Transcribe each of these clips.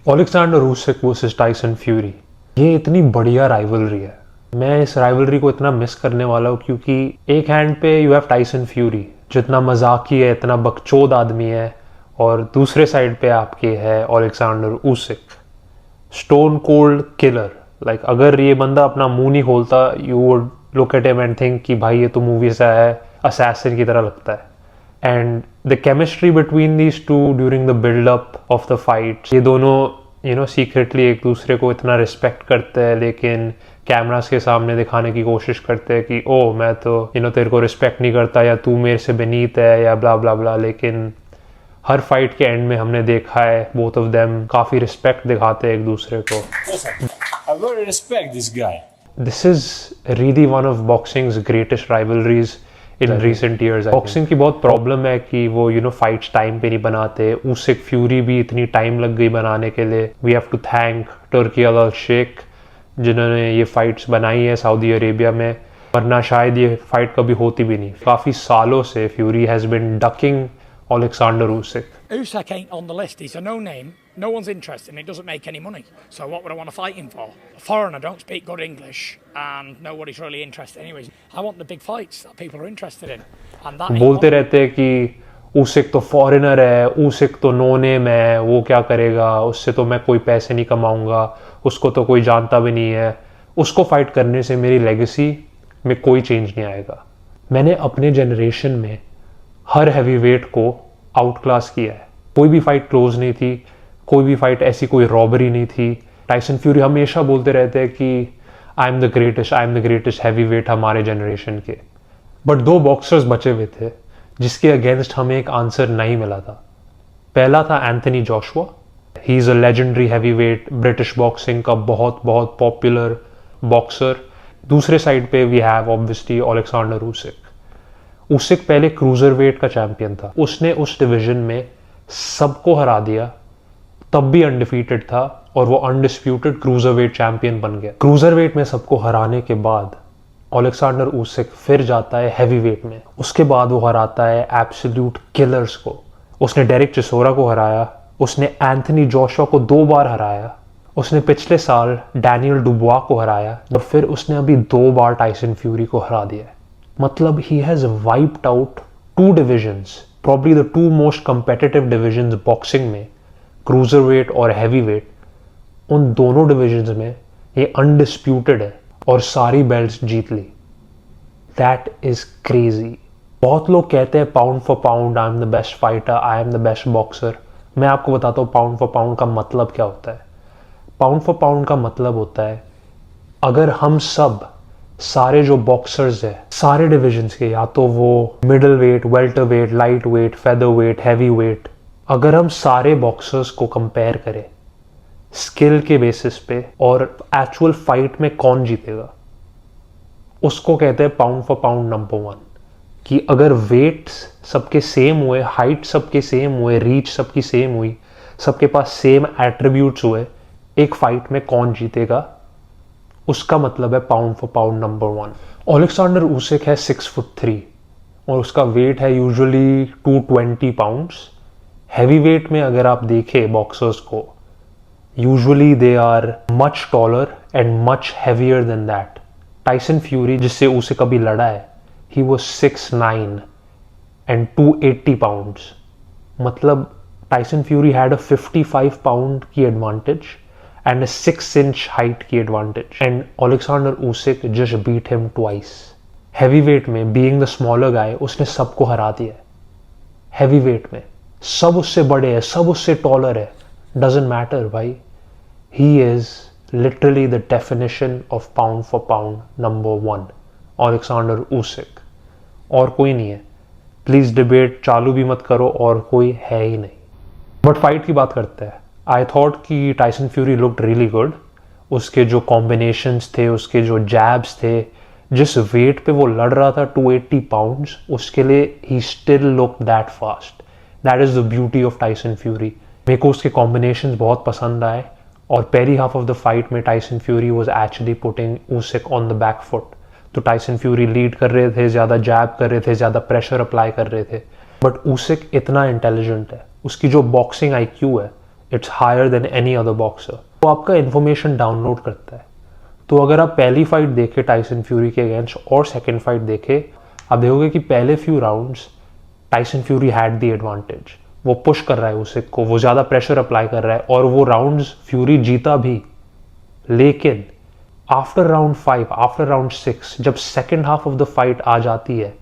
ओलेक्जेंडर उसिक versus Tyson fury, ये इतनी बढ़िया राइवलरी है। मैं इस राइवलरी को इतना मिस करने वाला हूँ क्योंकि एक हैंड पे यू हैव टाइसन फ्यूरी जो इतना मजाकी है, इतना बकचोद आदमी है, और दूसरे साइड पे आपके है Oleksandr Usyk, stone cold killer. Like अगर ये बंदा अपना मुंह नहीं खोलता, you would look at him and think कि भाई ये तो मूवी से है, असैसिन की तरह लगता है। And the chemistry between these two during the buildup of the fight, ये दोनों सीक्रेटली एक दूसरे को इतना रिस्पेक्ट करते हैं, लेकिन कैमरास के सामने दिखाने की कोशिश करते हैं कि ओ मैं तो तेरे को रिस्पेक्ट नहीं करता, या तू मेरे से बेनीत है, या ब्ला ब्ला ब्ला। लेकिन हर फाइट के एंड में हमने देखा है बोथ ऑफ देम काफी रिस्पेक्ट दिखाते हैं एक दूसरे को। I very respect this guy. This is really one of boxing's greatest rivalries in recent years. Boxing की बहुत प्रॉब्लम है कि वो फाइट्स टाइम पे नहीं बनाते। उसिक फ्यूरी भी इतनी टाइम लग गई बनाने के लिए। We have to thank Turki Al Sheikh जिन्होंने ये फाइट्स बनाई है सऊदी अरेबिया में, वरना शायद ये फाइट कभी होती भी नहीं। काफ़ी सालों से fury has been ducking Alexander Usyk. Usyk ain't on the list. He's a no-name. No one's interested and it doesn't make any money. So what would I want to fight him for? A foreigner don't speak good English and nobody's really interested anyways. I want the big fights that people are interested in. And that बोलते रहते हैं कि उसिक तो foreigner है, उसिक तो no name है, वो क्या करेगा, उससे तो मैं कोई पैसे नहीं कमाऊंगा, उसको तो कोई जानता भी नहीं है, उसको फाइट करने से मेरी लेगेसी में कोई चेंज नहीं आएगा। मैंने अपने जनरेशन में हर हैवीवेट को आउट क्लास किया है। कोई भी फाइट क्लोज नहीं थी, कोई भी फाइट ऐसी कोई रॉबरी नहीं थी। टाइसन फ्यूरी हमेशा बोलते रहते हैं कि आई एम द ग्रेटेस्ट हैवीवेट हमारे जनरेशन के। बट दो बॉक्सर्स बचे हुए थे जिसके अगेंस्ट हमें एक आंसर नहीं मिला था। पहला था Anthony Joshua, he is a legendary heavyweight, British boxing का बहुत बहुत पॉपुलर बॉक्सर। दूसरे साइड पे we have obviously Oleksandr Usyk. Usyk पहले क्रूजर वेट का चैंपियन था, उसने उस डिवीजन में सबको हरा दिया, तब भी अनडिफीटेड था, और वो अनडिस्प्यूटेड क्रूजर वेट चैंपियन बन गया। क्रूजर वेट में सबको हराने के बाद ओलेक्जेंडर उसिक फिर जाता है हैवी वेट में। उसके बाद वो हराता है एब्सोल्यूट किलर्स को। उसने डेरिक चिसोरा को हराया, उसने एंथनी जोशुआ को 2 बार हराया, उसने पिछले साल डैनियल डुबुआ को हराया, और फिर उसने अभी 2 बार टाइसन फ्यूरी को हरा दिया है। मतलब he has wiped out 2 divisions, probably the 2 most competitive divisions boxing में, क्रूजरवेट और हैवीवेट। उन दोनों डिविजन्स में ये अनडिस्प्यूटेड है और सारी बेल्ट्स जीत ली। That is crazy. बहुत लोग कहते हैं pound for pound I am the best fighter, I am the best boxer. मैं आपको बताता हूँ पाउंड फॉर पाउंड का मतलब क्या होता है। पाउंड फॉर पाउंड का मतलब होता है अगर हम सब सारे जो बॉक्सर्स है सारे डिविजन्स के, या तो वो middleweight, welterweight, lightweight, featherweight, heavyweight, अगर हम सारे बॉक्सर्स को कंपेयर करें स्किल के बेसिस पे और एक्चुअल फाइट में कौन जीतेगा, उसको कहते हैं पाउंड फॉर पाउंड नंबर 1। कि अगर वेट्स सबके सेम हुए, हाइट सबके सेम हुए, रीच सबकी सेम हुई, सबके पास सेम एट्रीब्यूट्स हुए, एक फाइट में कौन जीतेगा, उसका मतलब है पाउंड फॉर पाउंड नंबर 1। ओलेक्जेंडर उसिक है 6'3" और उसका वेट है यूजुअली 220 पाउंड्स। हैवी वेट में अगर आप देखें बॉक्सर्स को, usually they are much taller and much heavier than that. Tyson Fury जिससे उसिक अभी लड़ा है, ही वाज 6'9" एंड 280 पाउंड्स। मतलब Tyson Fury had a 55 pound की advantage and a 6-inch height की advantage, and Alexander Usyk just beat him twice. Heavyweight में being the smaller guy उसने सबको हरा दिया है। Heavyweight में सब उससे बड़े हैं, सब उससे taller है, doesn't matter भाई। He is literally the definition of pound for pound number 1, Alexander Usyk। और कोई नहीं है। प्लीज डिबेट चालू भी मत करो, और कोई है ही नहीं। बट फाइट की बात करते हैं। आई थॉट कि Tyson fury looked really good. उसके जो कॉम्बिनेशंस थे, उसके जो जैब्स थे, जिस वेट पे वो लड़ रहा था 280 पाउंड्स, उसके लिए he still look that fast. That is the beauty of Tyson fury. मेरे को उसके कॉम्बिनेशंस बहुत पसंद आए, और पहली हाफ ऑफ द फाइट में Tyson fury was actually putting उसिक on the back foot. तो टाइसन फ्यूरी लीड कर रहे थे, ज़्यादा जैब कर रहे थे, ज़्यादा प्रेशर अप्लाई कर रहे थे, बट उसिक इतना इंटेलिजेंट है, उसकी जो बॉक्सिंग IQ है it's higher than any other boxer. वो आपका इन्फॉर्मेशन डाउनलोड करता है। तो अगर आप पहली फाइट देखे टाइसन फ्यूरी के अगेंस्ट और सेकेंड फाइट देखे, आप देखोगे कि पहले few rounds Tyson Fury had the advantage. वो पुश कर रहा है उसिक को, वो ज़्यादा प्रेशर अप्लाई कर रहा है और वो राउंड्स फ्यूरी जीता भी। लेकिन आफ्टर राउंड 5, आफ्टर राउंड 6, जब second half of the fight आ जाती है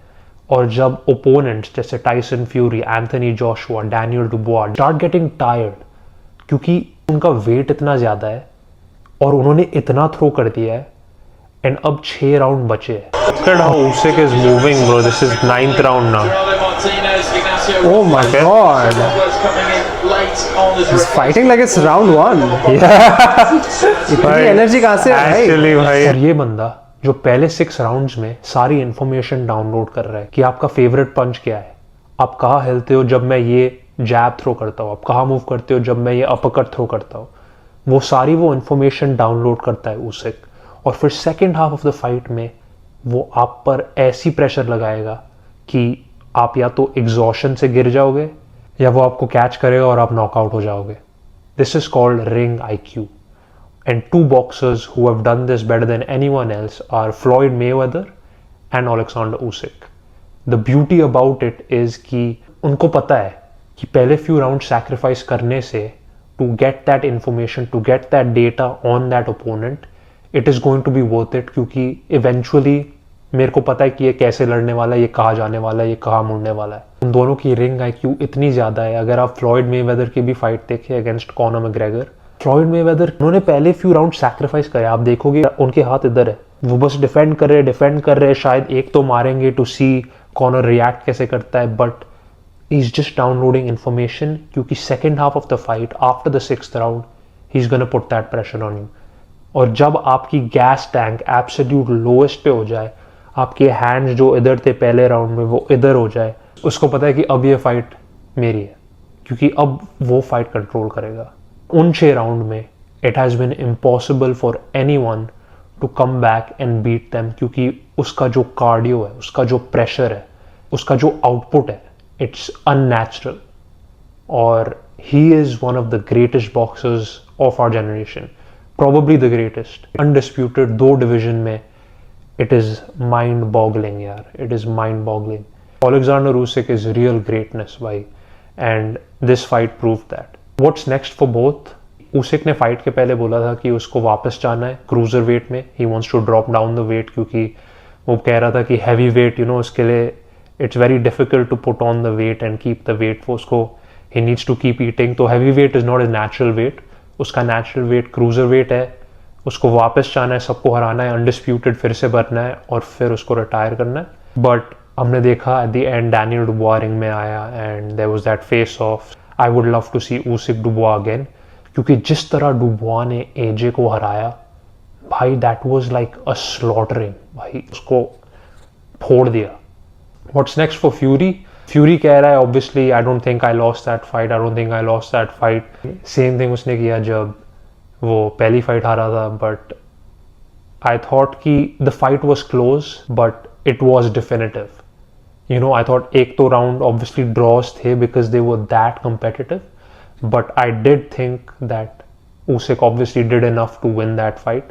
और जब ओपोनेंट्स जैसे Tyson Fury, Anthony Joshua, Daniel Dubois start getting tired, क्योंकि उनका वेट इतना ज़्यादा है और उन्होंने इतना थ्रो कर दिया है, एंड अब 6 राउंड बचे हैं। Look at how Usyk is moving, bro. This is 9th round now. Oh my god. He's fighting like it's round 1. इतनी एनर्जी कहाँ से है Actually, भाई, और ये बंदा जो पहले 6 राउंड्स में सारी इंफॉर्मेशन डाउनलोड कर रहा है कि आपका फेवरेट पंच क्या है, आप कहाँ हिलते हो जब मैं ये जैब थ्रो करता हूँ, आप कहाँ मूव करते हो जब मैं ये अपरकट थ्रो करता हूँ, वो सारी वो इंफॉर्मेशन डाउनलोड करता है उसिक। और फिर second half of the fight में वो आप पर ऐसी प्रेशर लगाएगा कि आप या तो एग्जॉशन से गिर जाओगे या वो आपको कैच करेगा और आप नॉकआउट हो जाओगे। This is called ring IQ, and 2 boxers who have done this better than anyone else are Floyd Mayweather and Alexander Usyk. The beauty about it is कि उनको पता है कि पहले few rounds sacrifice करने से to get that information, to get that data on that opponent, it is going to be worth it, क्योंकि eventually मेरे को पता है कि ये कैसे लड़ने वाला है, ये कहाँ जाने वाला है, ये कहाँ मुड़ने वाला है। उन दोनों की रिंग IQ इतनी ज़्यादा है। अगर आप फ्लॉयड मेवेदर की भी फाइट देखें against Conor McGregor, Floyd Mayweather उन्होंने पहले फ्यू राउंड सैक्रिफाइस करे, आप देखोगे उनके हाथ इधर है, वो बस डिफेंड कर रहे, शायद एक तो मारेंगे टू सी कॉनर रिएक्ट कैसे करता है, but he is just downloading information, क्योंकि second half of the fight after the 6th round he is gonna put that pressure on you. और जब आपकी गैस टैंक एब्सोल्यूट लोएस्ट पे हो जाए, आपके हैंड्स जो इधर थे पहले राउंड में वो इधर हो जाए, उसको पता है कि अब ये फाइट मेरी है, क्योंकि अब वो फाइट कंट्रोल करेगा। उन 6 राउंड में it has been impossible for anyone to come back and beat them, क्योंकि उसका जो कार्डियो है, उसका जो प्रेशर है, उसका जो आउटपुट है, इट्स अननेचुरल। और he is one of the greatest boxers of our generation, probably the greatest, undisputed। 2 division में it is mind boggling यार, it is mind boggling। Alexander Usyk is real greatness भाई, and this fight proved that। What's next for both? Usyk ने fight के पहले बोला था कि उसको वापस जाना है क्रूजर वेट में, he wants to drop down the weight, क्योंकि वो कह रहा था कि हैवी वेट उसके लिए it's very difficult to put on the weight and keep the weight, वो उसको he needs to keep eating। तो heavy weight is not his natural weight, उसका नेचुरल वेट क्रूजर वेट है। उसको वापस जाना है, सबको हराना है, अनडिस्प्यूटेड फिर से बनना है और फिर उसको रिटायर करना है। बट हमने देखा at the end Daniel Dubois ring में आया and there was that face off. I would love to see Usyk Dubois again, क्योंकि जिस तरह डुबुआ ने AJ को हराया भाई, that was like a slaughtering भाई, उसको फोड़ दिया। What's next for Fury? Fury कह रहा है obviously I don't think I lost that fight, I don't think I lost that fight. Same thing उसने किया जब वो पहली फाइट हारा था, बट आई थॉट कि the fight was close but it was definitive. I thought एक तो राउंड ऑब्वियसली ड्रॉज थे because they were that competitive, but I did think that Usyk obviously did enough to win that fight।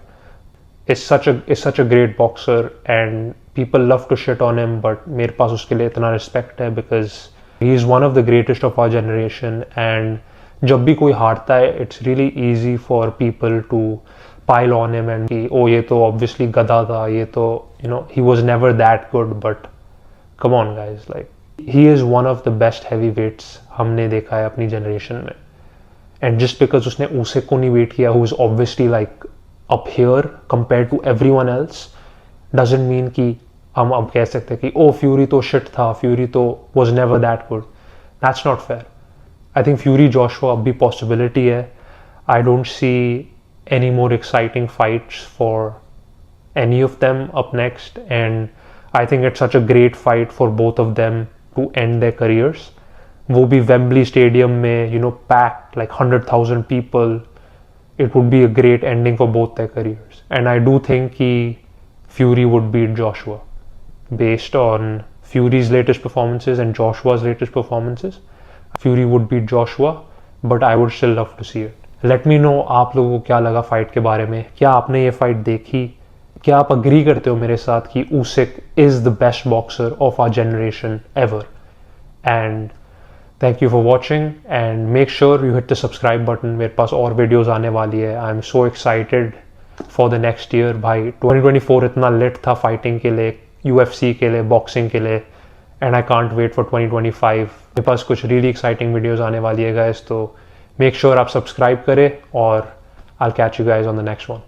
Is such a great boxer and people love to shit on him, but मेरे पास उसके लिए इतना respect है because he is one of the greatest of our generation। and जब भी कोई हारता है it's really easy for people to pile on him and कि oh ये तो obviously गधा था, ये तो he was never that good, but come on guys, like he is one of the best heavyweights हमने देखा है अपनी generation में। and just because उसने Usyk को नहीं beat किया, who is obviously like up here compared to everyone else, doesn't mean कि हम अब कह सकते कि oh फ्यूरी तो shit था, फ्यूरी तो was never that good। That's not fair। I think fury Joshua अब भी possibility है। I don't see any more exciting fights for any of them up next, and I think it's such a great fight for both of them to end their careers। वो भी Wembley stadium में packed like 100,000 people। It would be a great ending for both their careers, and I do think Fury would beat Joshua based on Fury's latest performances and Joshua's latest performances, Fury would beat Joshua, but I would still love to see it. Let me know आप लोगों को क्या लगा fight के बारे में, क्या आपने ये फाइट देखी, क्या आप अग्री करते हो मेरे साथ कि Usyk is the best boxer of our generation ever. And thank you for watching and make sure you hit the subscribe button. मेरे पास और वीडियोस आने वाली है। I am so excited for the next year भाई। 2024 इतना late था fighting के लिए, UFC के लिए, बॉक्सिंग के लिए, and I can't wait for 2025। मेरे पास कुछ रियली एक्साइटिंग वीडियोस आने वाली है गाइस, तो मेक श्योर आप सब्सक्राइब करें और I will catch you guys on the next one.